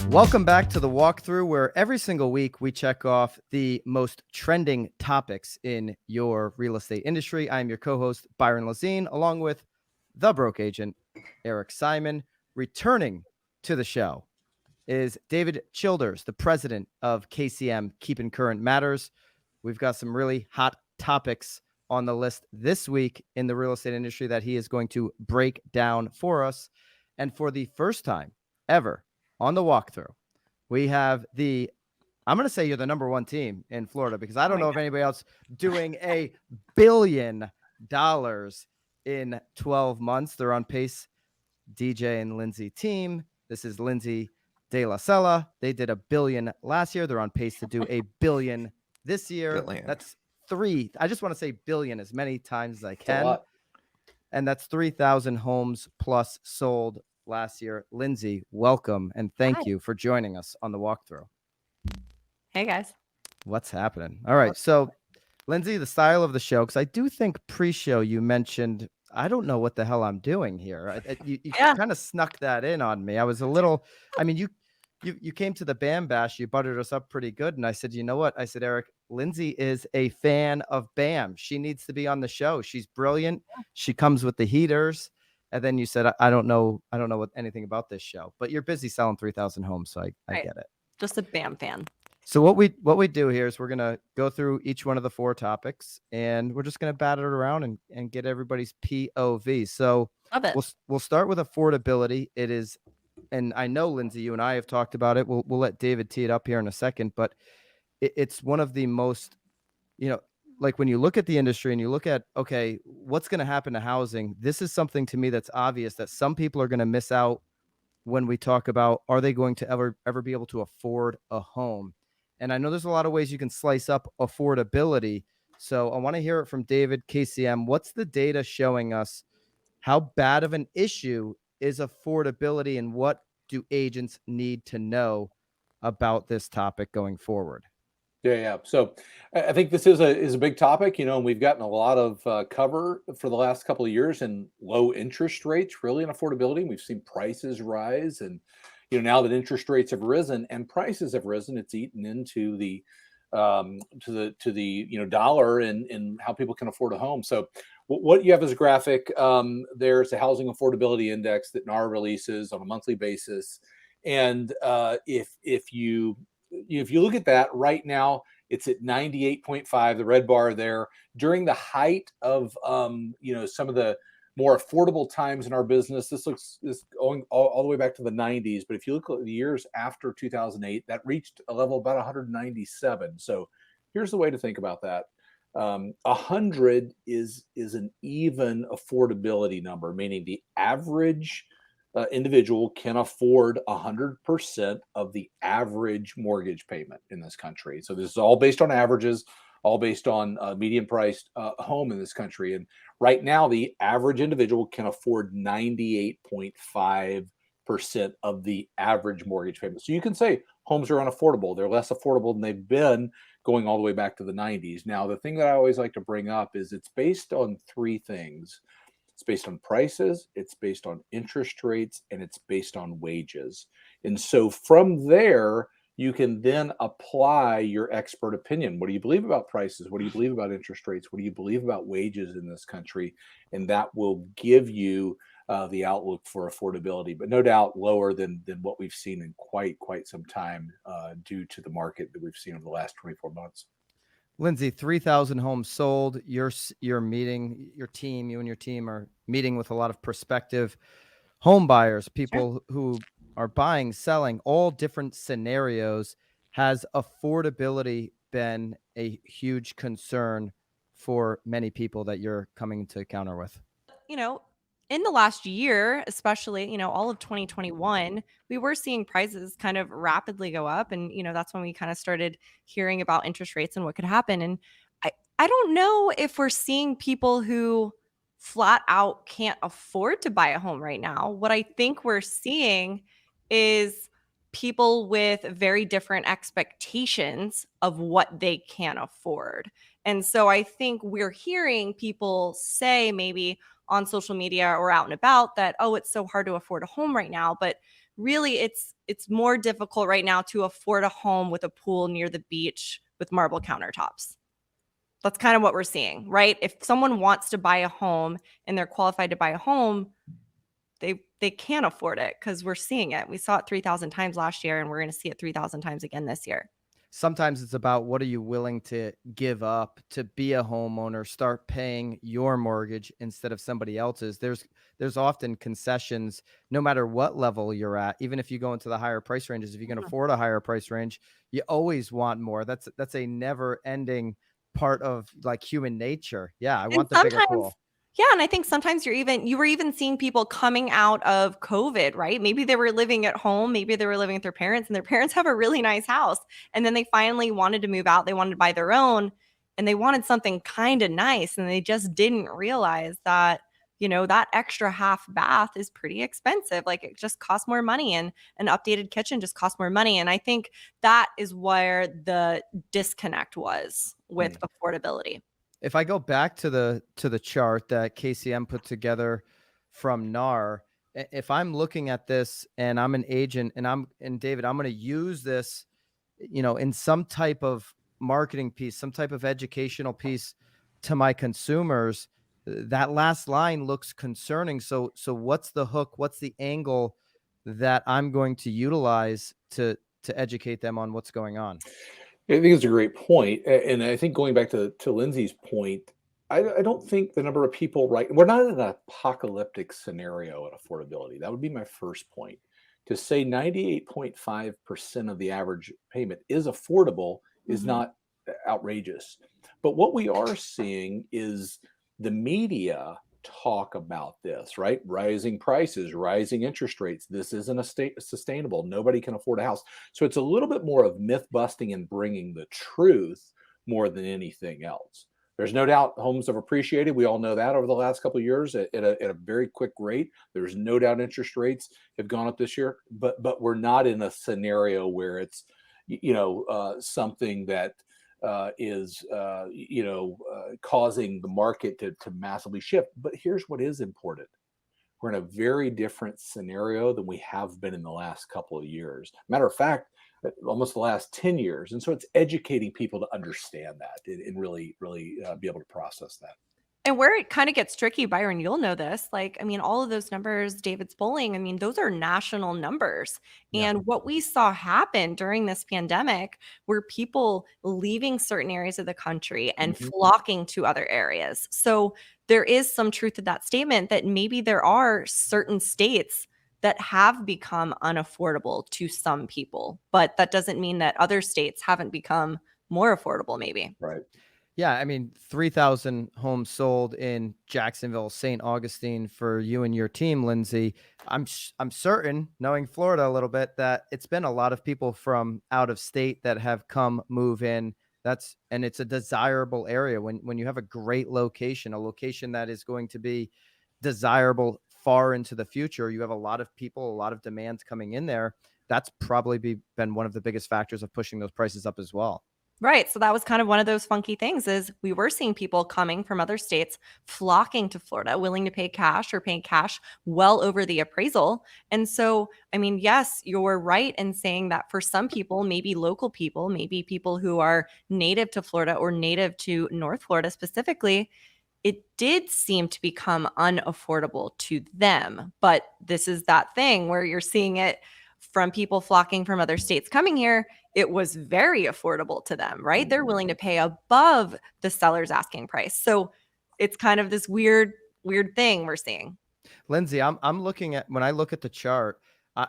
Welcome back to the walkthrough, where every single week we check off the most trending topics in your real estate industry. I'm your co-host, Byron Lazine, along with the broke agent, Eric Simon. Returning to the show is David Childers, the president of KCM Keeping Current Matters. We've got some really hot topics on the list this week in the real estate industry that he is going to break down for us. And for the first time ever on the walkthrough, we have I'm going to say you're the number one team in Florida, because I don't know of anybody else doing $1 billion in 12 months. They're on pace. DJ and Lindsay team. This is Lindsay De La Sella. They did $1 billion last year. They're on pace to do $1 billion this year. That's 3. I just want to say billion as many times as I can. And that's 3,000 homes plus sold last year. Lindsay, welcome, and thank you for joining us on the walkthrough. Hey guys, what's happening? All right, so Lindsay, the style of the show, because I do think pre-show you mentioned I don't know what the hell I'm doing here. You kind of snuck that in on me. I was a little. I mean, you came to the BAM Bash, you buttered us up pretty good, and I said, you know what? I said, Eric, Lindsay is a fan of BAM. She needs to be on the show. She's brilliant. She comes with the heaters. And then you said, I don't know anything about this show, but you're busy selling 3,000 homes, so I get it. Just a BAM fan. So what we do here is we're gonna go through each one of the 4 topics, and we're just gonna bat it around and get everybody's POV. So we'll start with affordability. It is, and I know, Lindsay, you and I have talked about it. We'll let David tee it up here in a second, but it's one of the most, like when you look at the industry and you look at, okay, what's going to happen to housing? This is something to me that's obvious that some people are going to miss out when we talk about, are they going to ever be able to afford a home? And I know there's a lot of ways you can slice up affordability. So I want to hear it from David, KCM. What's the data showing us? How bad of an issue is affordability, and what do agents need to know about this topic going forward? Yeah. So I think this is a big topic, and we've gotten a lot of cover for the last couple of years in low interest rates, really, in affordability. We've seen prices rise, and now that interest rates have risen and prices have risen, it's eaten into the dollar and how people can afford a home. So what you have as a graphic, there's a housing affordability index that NAR releases on a monthly basis, and if you look at that right now, it's at 98.5, the red bar there. During the height of some of the more affordable times in our business, this is going all the way back to the 90s. But if you look at the years after 2008, that reached a level about 197. So here's the way to think about that. 100 is an even affordability number, meaning the average individual can afford 100% of the average mortgage payment in this country. So this is all based on averages, all based on median priced home in this country. And right now, the average individual can afford 98.5% of the average mortgage payment. So you can say homes are unaffordable. They're less affordable than they've been going all the way back to the 90s. Now, the thing that I always like to bring up is it's based on 3 things. It's based on prices, it's based on interest rates, and it's based on wages. And so from there, you can then apply your expert opinion. What do you believe about prices? What do you believe about interest rates? What do you believe about wages in this country? And that will give you the outlook for affordability, but no doubt lower than what we've seen in quite some time due to the market that we've seen over the last 24 months. Lindsay, 3,000 homes sold. You're meeting your team. You and your team are meeting with a lot of prospective home buyers, people who are buying, selling, all different scenarios. Has affordability been a huge concern for many people that you're coming to counter with? In the last year, especially, all of 2021, we were seeing prices kind of rapidly go up. And, that's when we kind of started hearing about interest rates and what could happen. And I don't know if we're seeing people who flat out can't afford to buy a home right now. What I think we're seeing is people with very different expectations of what they can afford. And so I think we're hearing people say maybe on social media or out and about that, oh, it's so hard to afford a home right now. But really, it's more difficult right now to afford a home with a pool near the beach with marble countertops. That's kind of what we're seeing, right? If someone wants to buy a home and they're qualified to buy a home, they can't afford it because we're seeing it. We saw it 3,000 times last year, and we're going to see it 3,000 times again this year. Sometimes it's about what are you willing to give up to be a homeowner, start paying your mortgage instead of somebody else's. There's often concessions no matter what level you're at. Even if you go into the higher price ranges, if you can afford a higher price range, you always want more. That's a never ending part of like human nature. Yeah, I And want the bigger sometimes, pool. yeah, and I think sometimes you were even seeing people coming out of COVID, right? Maybe they were living at home, maybe they were living with their parents, and their parents have a really nice house. And then they finally wanted to move out, they wanted to buy their own, and they wanted something kind of nice. And they just didn't realize that, that extra half bath is pretty expensive. Like it just costs more money, and an updated kitchen just costs more money. And I think that is where the disconnect was with affordability. If I go back to the chart that KCM put together from NAR, if I'm looking at this and I'm an agent and David, I'm going to use this, in some type of marketing piece, some type of educational piece to my consumers, that last line looks concerning. So what's the hook? What's the angle that I'm going to utilize to educate them on what's going on? I think it's a great point. And I think going back to Lindsay's point, I don't think the number of people, right? We're not in an apocalyptic scenario at affordability. That would be my first point. To say 98.5% of the average payment is affordable is not outrageous. But what we are seeing is the media talk about this, right? Rising prices, rising interest rates. This isn't sustainable. Nobody can afford a house. So it's a little bit more of myth busting and bringing the truth more than anything else. There's no doubt homes have appreciated. We all know that over the last couple of years at a very quick rate. There's no doubt interest rates have gone up this year, but we're not in a scenario where it's something that is causing the market to massively shift. But here's what is important. We're in a very different scenario than we have been in the last couple of years. Matter of fact, almost the last 10 years. And so it's educating people to understand that and really, really be able to process that. And where it kind of gets tricky, Byron, you'll know this. Like, I mean, all of those numbers David's pulling, I mean, those are national numbers. Yeah. And what we saw happen during this pandemic were people leaving certain areas of the country and flocking to other areas. So there is some truth to that statement that maybe there are certain states that have become unaffordable to some people, but that doesn't mean that other states haven't become more affordable, maybe. Right. Yeah, I mean, 3,000 homes sold in Jacksonville, St. Augustine for you and your team, Lindsay. I'm certain, knowing Florida a little bit, that it's been a lot of people from out of state that have come move in. And it's a desirable area when you have a great location, a location that is going to be desirable far into the future. You have a lot of people, a lot of demands coming in there. That's probably been one of the biggest factors of pushing those prices up as well. Right. So that was kind of one of those funky things is we were seeing people coming from other states flocking to Florida, willing to pay cash or paying cash well over the appraisal. And so, I mean, yes, you're right in saying that for some people, maybe local people, maybe people who are native to Florida or native to North Florida specifically, it did seem to become unaffordable to them. But this is that thing where you're seeing it from people flocking from other states coming here. It was very affordable to them, right? They're willing to pay above the seller's asking price. So it's kind of this weird thing we're seeing. Lindsay, I'm looking at, when I look at the chart,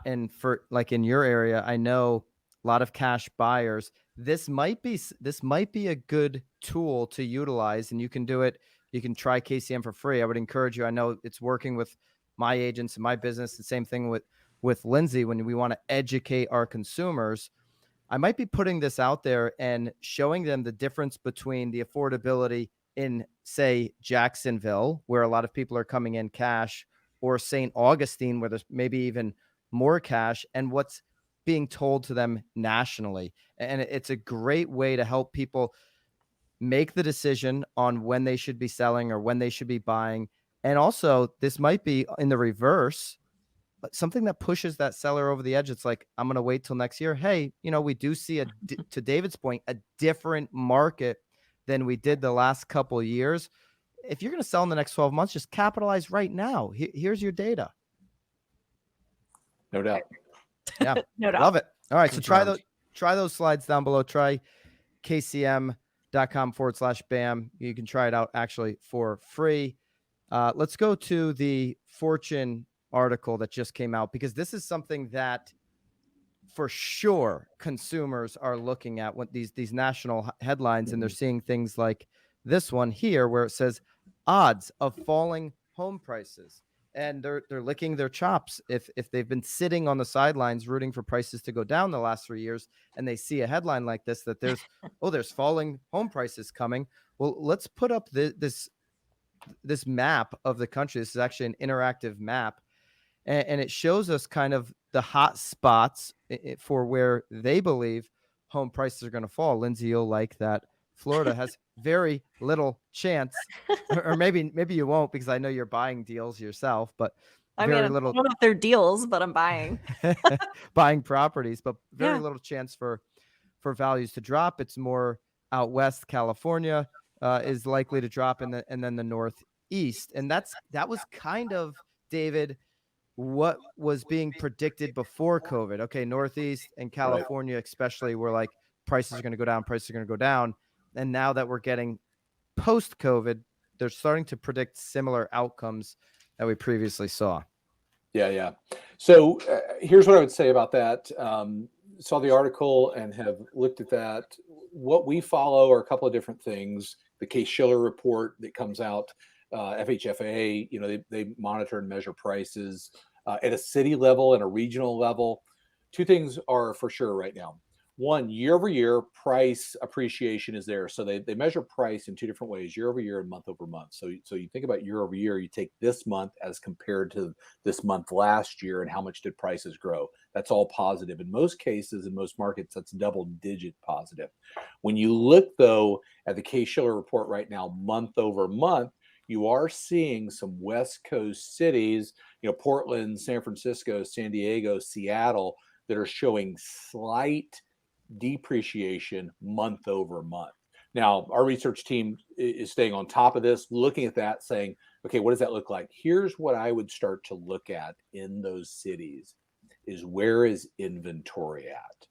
and for like in your area, I know a lot of cash buyers. This might be a good tool to utilize, and you can do it. You can try KCM for free. I would encourage you. I know it's working with my agents and my business. The same thing with Lindsay when we want to educate our consumers. I might be putting this out there and showing them the difference between the affordability in, say, Jacksonville, where a lot of people are coming in cash, or St. Augustine, where there's maybe even more cash, and what's being told to them nationally. And it's a great way to help people make the decision on when they should be selling or when they should be buying. And also, this might be in the reverse, something that pushes that seller over the edge. It's like, I'm going to wait till next year. Hey, we do see to David's point, a different market than we did the last couple of years. If you're going to sell in the next 12 months, just capitalize right now. Here's your data. No doubt. Yeah. No doubt. Love it. All right. So Confirmed. try those slides down below. Try kcm.com/BAM. You can try it out actually for free. Let's go to the Fortune article that just came out, because this is something that for sure consumers are looking at when these national headlines, and they're seeing things like this one here where it says odds of falling home prices, and they're licking their chops if they've been sitting on the sidelines rooting for prices to go down the last 3 years, and they see a headline like this that there's there's falling home prices coming. Well, let's put up this map of the country. This is actually an interactive map, and it shows us kind of the hot spots for where they believe home prices are going to fall. Lindsay, you'll like that. Florida has very little chance, or maybe you won't, because I know you're buying deals yourself, but I don't know if they're deals, but I'm buying buying properties, but very Yeah. little chance for values to drop. It's more out west. California is likely to drop, and then the Northeast, and that was kind of, David, what was being predicted before COVID. Okay, Northeast and California especially were like, prices are going to go down, prices are going to go down. And now that we're getting post-COVID, they're starting to predict similar outcomes that we previously saw. Yeah. So here's what I would say about that. Saw the article and have looked at that. What we follow are a couple of different things. The Case-Shiller report that comes out, FHFA, they monitor and measure prices at a city level and a regional level. Two things are for sure right now. One, year over year price appreciation is there. So they measure price in two different ways, year over year and month over month. So you think about year over year, you take this month as compared to this month last year, and how much did prices grow? That's all positive. In most cases, in most markets, that's double digit positive. When you look though at the Case-Shiller report right now, month over month, you are seeing some West Coast cities, Portland, San Francisco, San Diego, Seattle, that are showing slight depreciation month over month. Now, our research team is staying on top of this, looking at that, saying, okay, what does that look like? Here's what I would start to look at in those cities is, where is inventory at?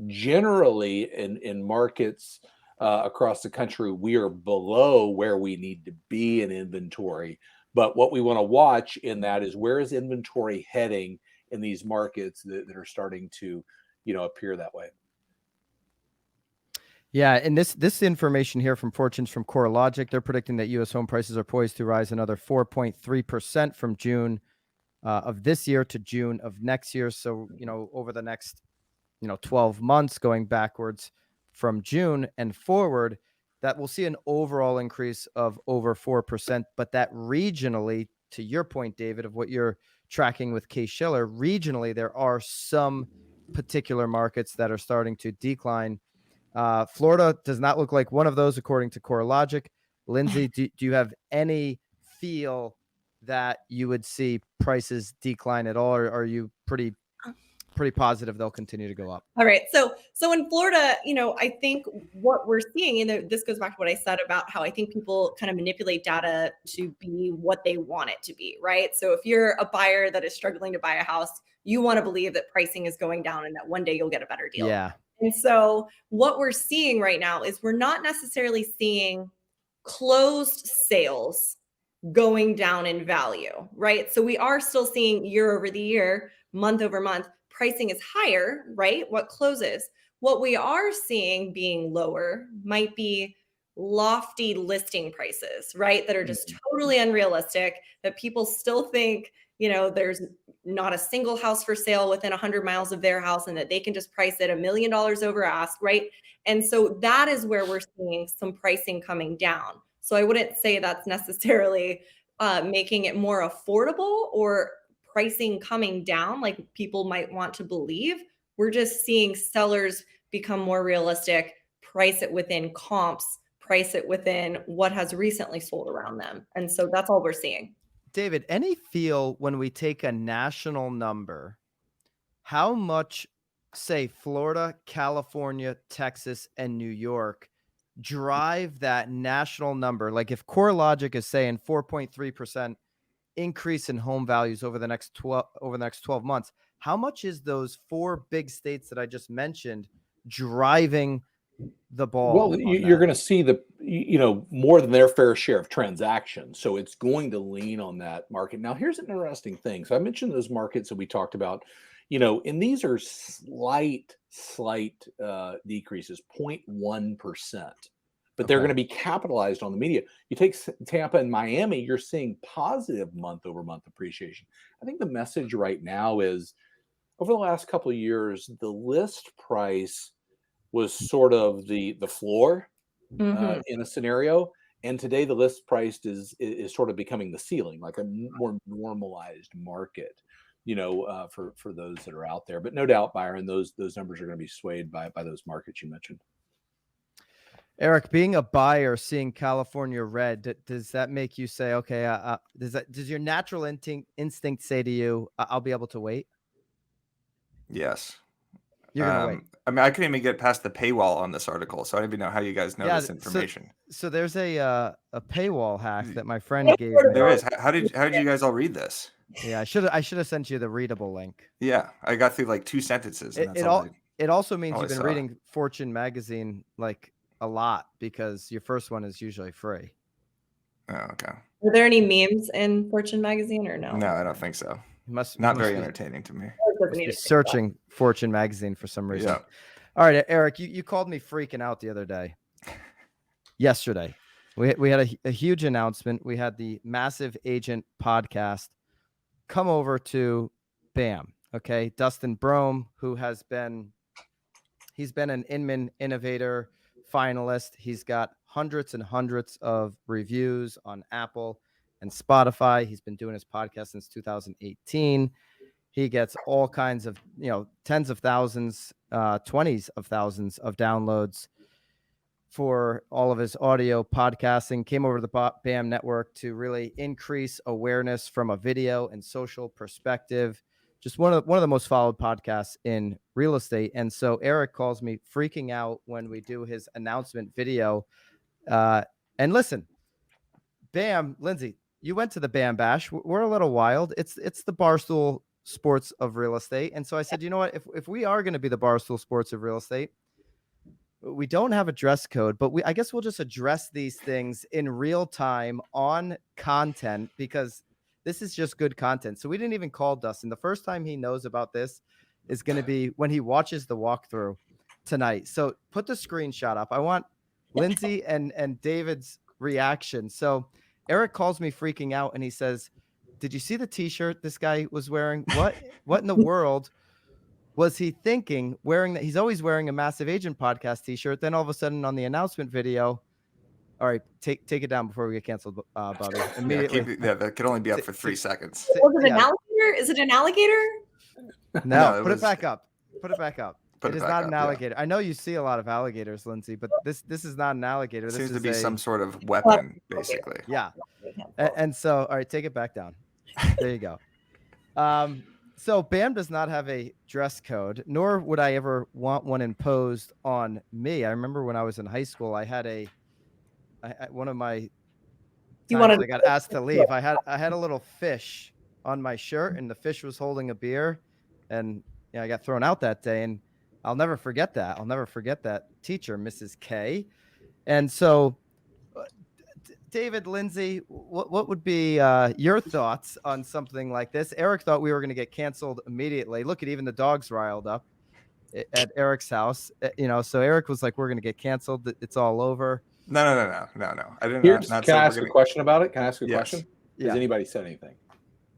Generally, in markets across the country, we are below where we need to be in inventory. But what we want to watch in that is, where is inventory heading in these markets that are starting to, appear that way. Yeah, and this information here from Fortune's from CoreLogic. They're predicting that U.S. home prices are poised to rise another 4.3% from June of this year to June of next year. So, over the next, 12 months, going backwards from June and forward, that we'll see an overall increase of over 4%. But that regionally, to your point, David, of what you're tracking with Case-Shiller, regionally, there are some particular markets that are starting to decline. Florida does not look like one of those, according to CoreLogic. Lindsay, do you have any feel that you would see prices decline at all, or are you pretty positive they'll continue to go up? All right. So in Florida, I think what we're seeing, this goes back to what I said about how I think people kind of manipulate data to be what they want it to be, right? So if you're a buyer that is struggling to buy a house, you want to believe that pricing is going down and that one day you'll get a better deal. Yeah. And so what we're seeing right now is, we're not necessarily seeing closed sales going down in value, right? So we are still seeing year over the year, month over month, pricing is higher, right? What closes? What we are seeing being lower might be lofty listing prices, right? That are just totally unrealistic, that people still think, there's not a single house for sale within 100 miles of their house, and that they can just price it $1 million over ask, right? And so that is where we're seeing some pricing coming down. So I wouldn't say that's necessarily making it more affordable or pricing coming down like people might want to believe. We're just seeing sellers become more realistic, price it within comps, price it within what has recently sold around them. And so that's all we're seeing. David, any feel when we take a national number, how much, say, Florida, California, Texas, and New York drive that national number? Like if CoreLogic is saying 4.3% increase in home values over the next 12 months, how much is those four big states that I just mentioned driving the ball? Well, you're going to see more than their fair share of transactions. So it's going to lean on that market. Now, here's an interesting thing. So I mentioned those markets that we talked about, and these are slight decreases, 0.1%, but they're going to be capitalized on the media. You take Tampa and Miami, you're seeing positive month-over-month appreciation. I think the message right now is over the last couple of years, the list price was sort of the floor in a scenario, and today the list price is sort of becoming the ceiling, like a more normalized market, for those that are out there. But no doubt, Byron, those numbers are going to be swayed by those markets you mentioned. Eric, being a buyer, seeing California red, does that make you say, okay, does your natural instinct say to you, I'll be able to wait? Yes. You're going to wait. I mean, I couldn't even get past the paywall on this article, so I don't even know how you guys know this information. So there's a paywall hack that my friend gave me. There is. How did you guys all read this? Yeah, I should have sent you the readable link. Yeah, I got through like 2 sentences. And it also means you've been saw. reading Fortune magazine like a lot, because your first one is usually free. Oh, okay. Were there any memes in Fortune magazine or no? No, I don't think so. Must very entertaining to me. Must be searching Fortune magazine for some reason. Yeah. All right, Eric, you called me freaking out the other day. Yesterday, we had a huge announcement. We had the Massive Agent podcast come over to BAM. Okay, Dustin Brome, who he's been an Inman Innovator finalist. He's got hundreds and hundreds of reviews on Apple and Spotify. He's been doing his podcast since 2018. He gets all kinds of, tens of thousands, 20s of thousands of downloads for all of his audio podcasting. Came over to the BAM network to really increase awareness from a video and social perspective. Just one of the most followed podcasts in real estate. And so Eric calls me freaking out when we do his announcement video. And listen, BAM, Lindsay, you went to the BAM Bash. We're a little wild. It's the Barstool Sports of real estate. And so I said, you know what, if we are going to be the Barstool Sports of real estate, we don't have a dress code, but I guess we'll just address these things in real time on content, because this is just good content. So we didn't even call Dustin. The first time he knows about this is going to be when he watches the walkthrough tonight. So put the screenshot up. I want Lindsay and David's reaction. So Eric calls me freaking out and he says, did you see the t-shirt this guy was wearing? What in the world was he thinking wearing that? He's always wearing a Massive Agent podcast t-shirt. Then all of a sudden on the announcement video, all right, take it down before we get canceled, Bobby. Immediately. That could only be up for 3 seconds. Was it an alligator? Is it an alligator? No, put it back up. Put it back up. It is not an alligator. Yeah. I know you see a lot of alligators, Lindsay, but this is not an alligator. This seems is to be some sort of weapon, basically. Yeah. And so, all right, take it back down. There you go. So BAM does not have a dress code, nor would I ever want one imposed on me. I remember when I was in high school, I had one of my times I got asked to leave. I had a little fish on my shirt, and the fish was holding a beer, and I got thrown out that day. And I'll never forget that. I'll never forget that teacher, Mrs. K. And so, David, Lindsay, what would be your thoughts on something like this? Eric thought we were going to get canceled immediately. Look at even the dogs riled up at Eric's house. So Eric was like, "We're going to get canceled. It's all over." No. I didn't. Can I ask a question about it? Can I ask a question? Yeah. Has anybody said anything?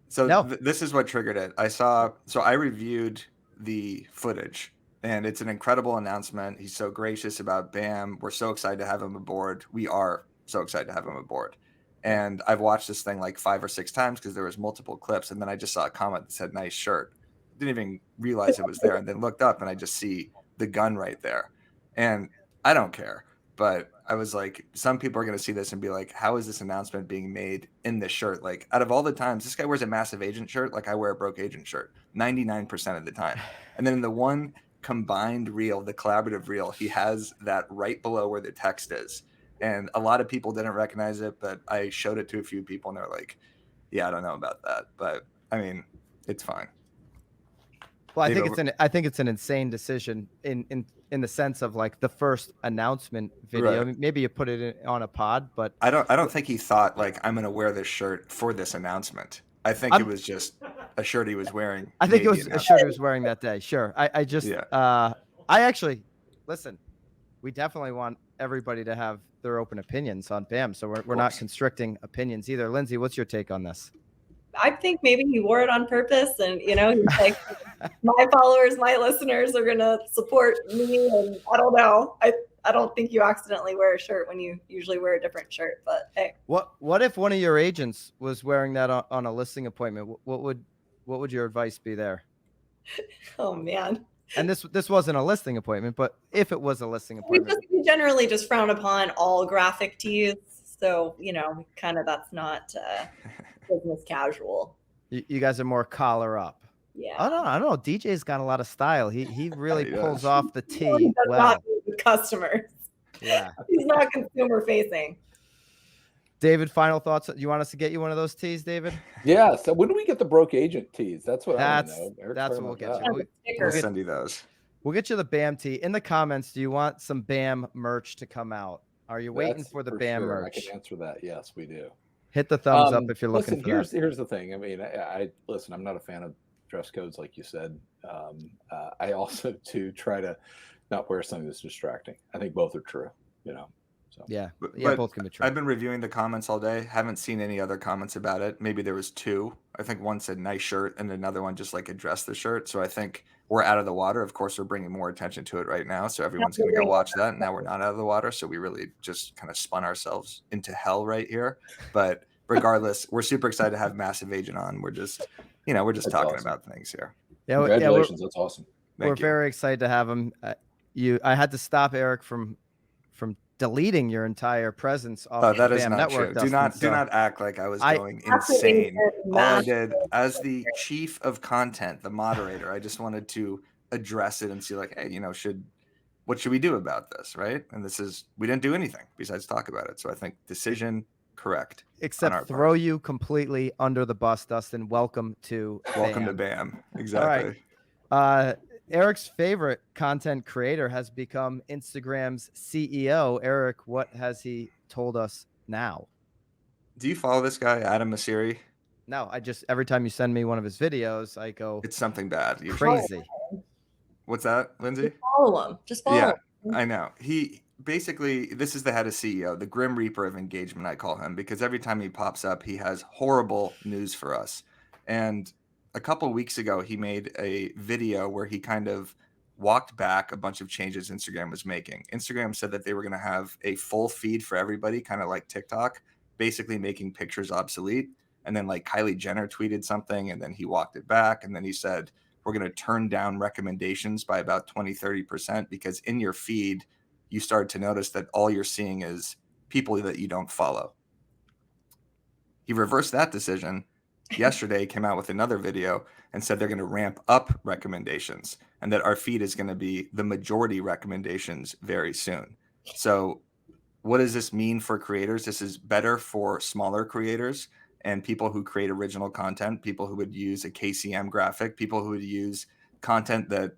So this is what triggered it. I reviewed the footage, and it's an incredible announcement. He's so gracious about BAM. We're so excited to have him aboard. We are so excited to have him aboard. And I've watched this thing like 5 or 6 times because there was multiple clips. And then I just saw a comment that said, nice shirt. didn't even realize it was there, and then looked up and I just see the gun right there. And I don't care, but I was like, some people are going to see this and be like, how is this announcement being made in this shirt? Like, out of all the times, this guy wears a Massive Agent shirt, like I wear a Broke Agent shirt 99% of the time. And then in the one combined reel, the collaborative reel, he has that right below where the text is. And a lot of people didn't recognize it, but I showed it to a few people and they're like, yeah, I don't know about that. But I mean, it's fine. Well, I think it's an insane decision in the sense of like the first announcement video. Right. I mean, maybe you put it on a pod, but I don't think he thought like, I'm going to wear this shirt for this announcement. I think it was just a shirt he was wearing. I think it was a shirt he was wearing that day. Sure. I actually, listen, we definitely want everybody to have their open opinions on BAM. So we're not constricting opinions either. Lindsay, what's your take on this? I think maybe he wore it on purpose, and he's like, my followers, my listeners are gonna support me, and I don't know. I don't think you accidentally wear a shirt when you usually wear a different shirt. But hey, what if one of your agents was wearing that on a listing appointment? What would your advice be there? Oh man. And this wasn't a listing appointment, but if it was a listing appointment, we generally just frown upon all graphic tees. So kind of that's not business casual. You guys are more collar up. Yeah. I don't know. DJ's got a lot of style. He really pulls off the tee He does well. not deal with customers. Yeah. He's not consumer facing. David, final thoughts. You want us to get you one of those tees, David? Yeah. So when do we get the Broke Agent tees? That's what I want to know. That's what we'll get you. We'll send you those. We'll get you the BAM tee. In the comments, do you want some BAM merch to come out? Are you waiting for the BAM merch? I can answer that. Yes, we do. Hit the thumbs up if you're looking for that. Here's the thing. I mean, I listen, I'm not a fan of dress codes, like you said. I also try to not wear something that's distracting. I think both are true, So yeah, but both can be true. I've been reviewing the comments all day. Haven't seen any other comments about it. Maybe there was two. I think one said nice shirt and another one just like addressed the shirt. So I think we're out of the water. Of course, we're bringing more attention to it right now. So everyone's going to go watch that. Now we're not out of the water. So we really just kind of spun ourselves into hell right here. But regardless, we're super excited to have Massive Agent on. We're just, that's talking awesome. about things here. Yeah, congratulations. That's awesome. We're very excited to have him. I had to stop Eric from deleting your entire presence off that the is BAM not network. true. Dustin, Do not act like I was going insane. All I did as the chief of content, the moderator, I just wanted to address it and see like, hey, what should we do about this, right? And we didn't do anything besides talk about it. So I think decision correct. Except throw you completely under the bus, Dustin. Welcome to BAM. Exactly. All right. Eric's favorite content creator has become Instagram's CEO. Eric, what has he told us now? Do you follow this guy, Adam Masiri? No, every time you send me one of his videos, I go, it's something bad. You're crazy. What's that, Lindsay? Just follow him. I know. He basically, this is the head of CEO, the Grim Reaper of engagement, I call him, because every time he pops up, he has horrible news for us. And a couple of weeks ago, he made a video where he kind of walked back a bunch of changes Instagram was making. Instagram said that they were going to have a full feed for everybody, kind of like TikTok, basically making pictures obsolete. And then like Kylie Jenner tweeted something and then he walked it back. And then he said, we're going to turn down recommendations by about 20-30% because in your feed, you start to notice that all you're seeing is people that you don't follow. He reversed that decision. Yesterday came out with another video and said they're going to ramp up recommendations and that our feed is going to be the majority recommendations very soon. So what does this mean for creators? This is better for smaller creators and people who create original content, people who would use a KCM graphic, people who would use content that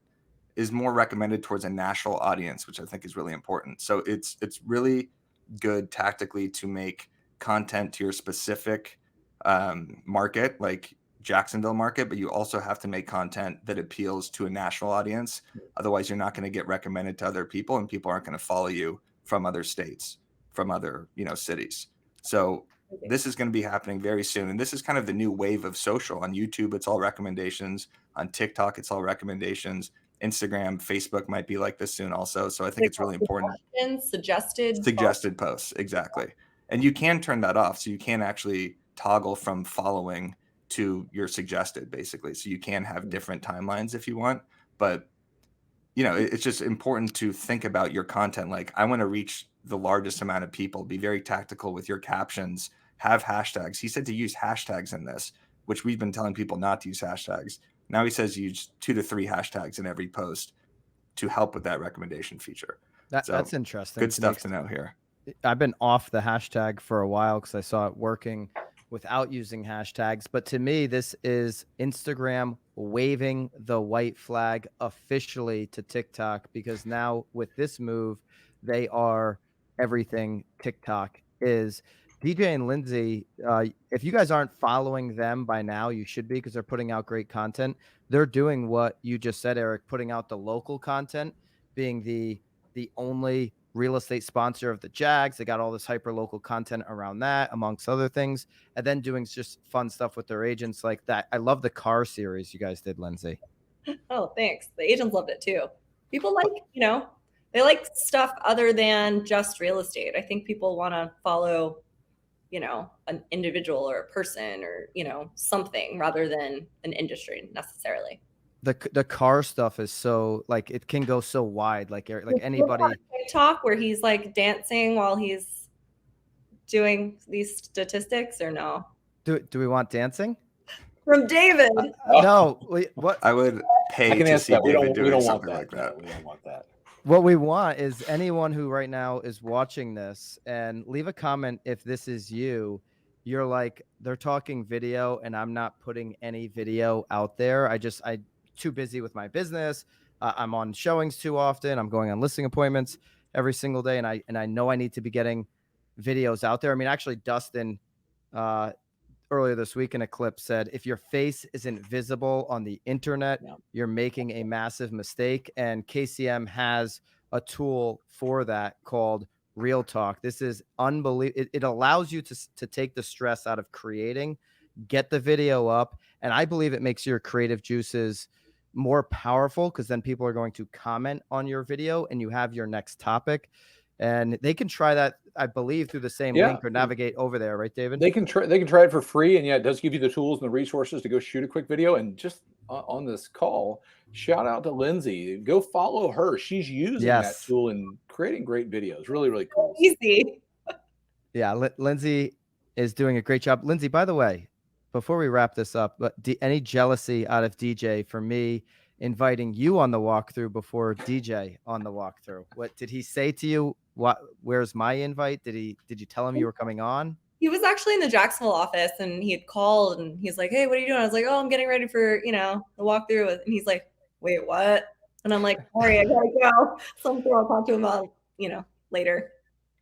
is more recommended towards a national audience, which I think is really important. So it's really good tactically to make content to your specific market, like Jacksonville market, but you also have to make content that appeals to a national audience. Otherwise, you're not going to get recommended to other people and people aren't going to follow you from other states, from other, cities. So this is going to be happening very soon. And this is kind of the new wave of social. On YouTube, it's all recommendations. On TikTok, it's all recommendations. Instagram, Facebook might be like this soon also. So I think it's really important. Suggested posts. Exactly. And you can turn that off. So you can actually toggle from following to your suggested, basically. So you can have different timelines if you want, but it's just important to think about your content. Like, I want to reach the largest amount of people, be very tactical with your captions, have hashtags. He said to use hashtags in this, which we've been telling people not to use hashtags. Now he says use 2 to 3 hashtags in every post to help with that recommendation feature. That's interesting. Good stuff to know here. I've been off the hashtag for a while because I saw it working without using hashtags. But to me, this is Instagram waving the white flag officially to TikTok, because now with this move, they are everything TikTok is. DJ and Lindsay, if you guys aren't following them by now, you should be, because they're putting out great content. They're doing what you just said, Eric, putting out the local content, being the only real estate sponsor of the Jags. They got all this hyper local content around that, amongst other things, and then doing just fun stuff with their agents like that. I love the car series you guys did, Lindsay. Oh, thanks. The agents loved it too. People like, they like stuff other than just real estate. I think people want to follow, an individual or a person or, something rather than an industry necessarily. The car stuff is so, like, it can go so wide, like anybody. TikTok where he's like dancing while he's doing these statistics, or no? Do we want dancing From David? No. What I would pay to see David doing something like that. We don't want that. What we want is anyone who right now is watching this, and leave a comment if this is you. You're like, they're talking video and I'm not putting any video out there. I too busy with my business. I'm on showings too often. I'm going on listing appointments every single day. And I know I need to be getting videos out there. I mean, actually Dustin, earlier this week in a clip said, if your face isn't visible on the internet, you're making a massive mistake. And KCM has a tool for that called Real Talk. This is unbelievable. It allows you to take the stress out of creating, get the video up. And I believe it makes your creative juices more powerful, because then people are going to comment on your video and you have your next topic. And they can try that, I believe, through the same link or navigate over there, right, David? They can try it for free, and it does give you the tools and the resources to go shoot a quick video. And just on this call, shout out to Lindsay. Go follow her. She's using that tool and creating great videos. Really, really cool. Easy. Yeah, Lindsay is doing a great job. Lindsay, by the way, before we wrap this up, but any jealousy out of DJ for me inviting you on the walkthrough before DJ on the walkthrough? What did he say to you? Where's my invite? Did you tell him you were coming on? He was actually in the Jacksonville office and he had called and he's like, hey, what are you doing? I was like, oh, I'm getting ready for, the walkthrough. And he's like, wait, what? And I'm like, sorry, I gotta go. So I'm sure I'll talk to him about, later.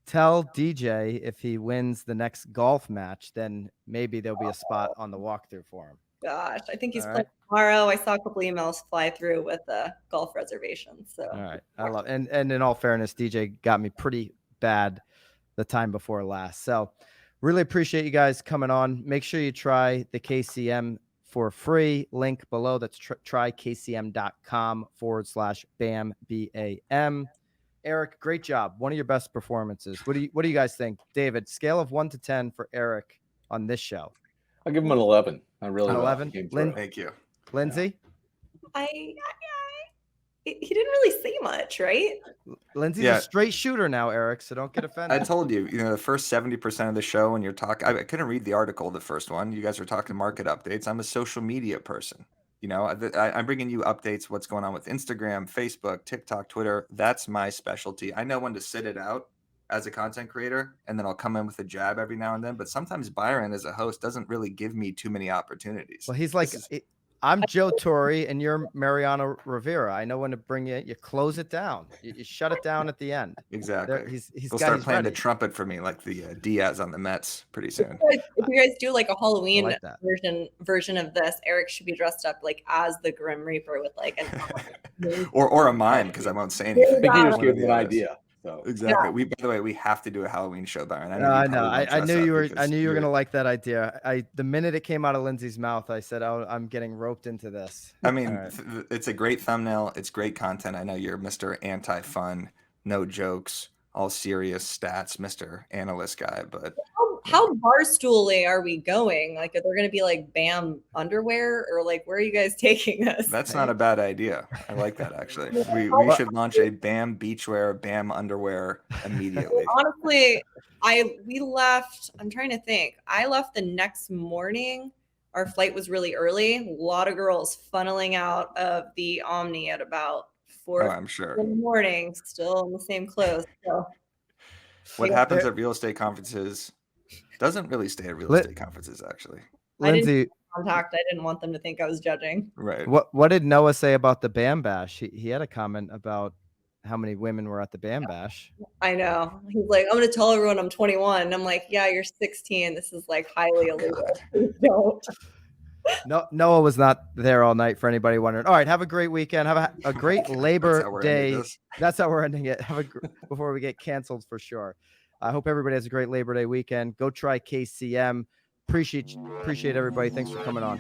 Tell DJ if he wins the next golf match, then maybe there'll be a spot on the walkthrough for him. Gosh, I think he's playing tomorrow. I saw a couple emails fly through with golf reservations. So all right, I love and in all fairness, DJ got me pretty bad the time before last. So really appreciate you guys coming on. Make sure you try the KCM for free. Link below. That's trykcm.com/BAM BAM. Eric, great job. One of your best performances. What do you guys think? David, scale of 1 to 10 for Eric on this show. I'll give him an 11. I really 11. Thank you, Lindsay. He didn't really say much, right? Lindsay's a straight shooter now, Eric. So don't get offended. I told you, the first 70% of the show when you're talking, I couldn't read the article, the first one. You guys were talking market updates. I'm a social media person. I'm bringing you updates, what's going on with Instagram, Facebook, TikTok, Twitter. That's my specialty. I know when to sit it out as a content creator, and then I'll come in with a jab every now and then. But sometimes Byron, as a host, doesn't really give me too many opportunities. Well, he's like, I'm Joe Torre and you're Mariano Rivera. I know when to bring you. You close it down. You shut it down at the end. Exactly. He'll start playing the trumpet for me, like the Diaz on the Mets, pretty soon. If you guys do like a Halloween version of this, Eric should be dressed up like as the Grim Reaper with like an or a mime, because I won't say anything. I think you just gave me an idea. So. Exactly. By the way, we have to do a Halloween show, Byron. I know. I knew you were gonna like that idea. The minute it came out of Lindsay's mouth, I said, "Oh, I'm getting roped into this." I mean, it's a great thumbnail. It's great content. I know you're Mr. Anti-Fun, no jokes, all serious stats, Mr. Analyst guy. But how barstooly are we going? Like, are there going to be like BAM underwear, or like where are you guys taking us? That's not a bad idea. I like that actually. Yeah. We should launch a BAM beachwear, BAM underwear immediately. Honestly, we left. I'm trying to think. I left the next morning. Our flight was really early. A lot of girls funneling out of the Omni at about 4 I'm sure. in the morning, still in the same clothes. So What yeah. happens at real estate conferences doesn't really stay at real estate conferences, actually. Lindsay, contact. I didn't want them to think I was judging. Right. what did Noah say about the BAM Bash? He had a comment about how many women were at the BAM Bash. I know. He's like, I'm going to tell everyone I'm 21. And I'm like, yeah, you're 16. This is like highly illegal. Please don't. No, Noah was not there all night for anybody wondering. All right, have a great weekend. Have a great Labor Day. That's how we're ending it. Before we get canceled for sure. I hope everybody has a great Labor Day weekend. Go try KCM. Appreciate everybody. Thanks for coming on.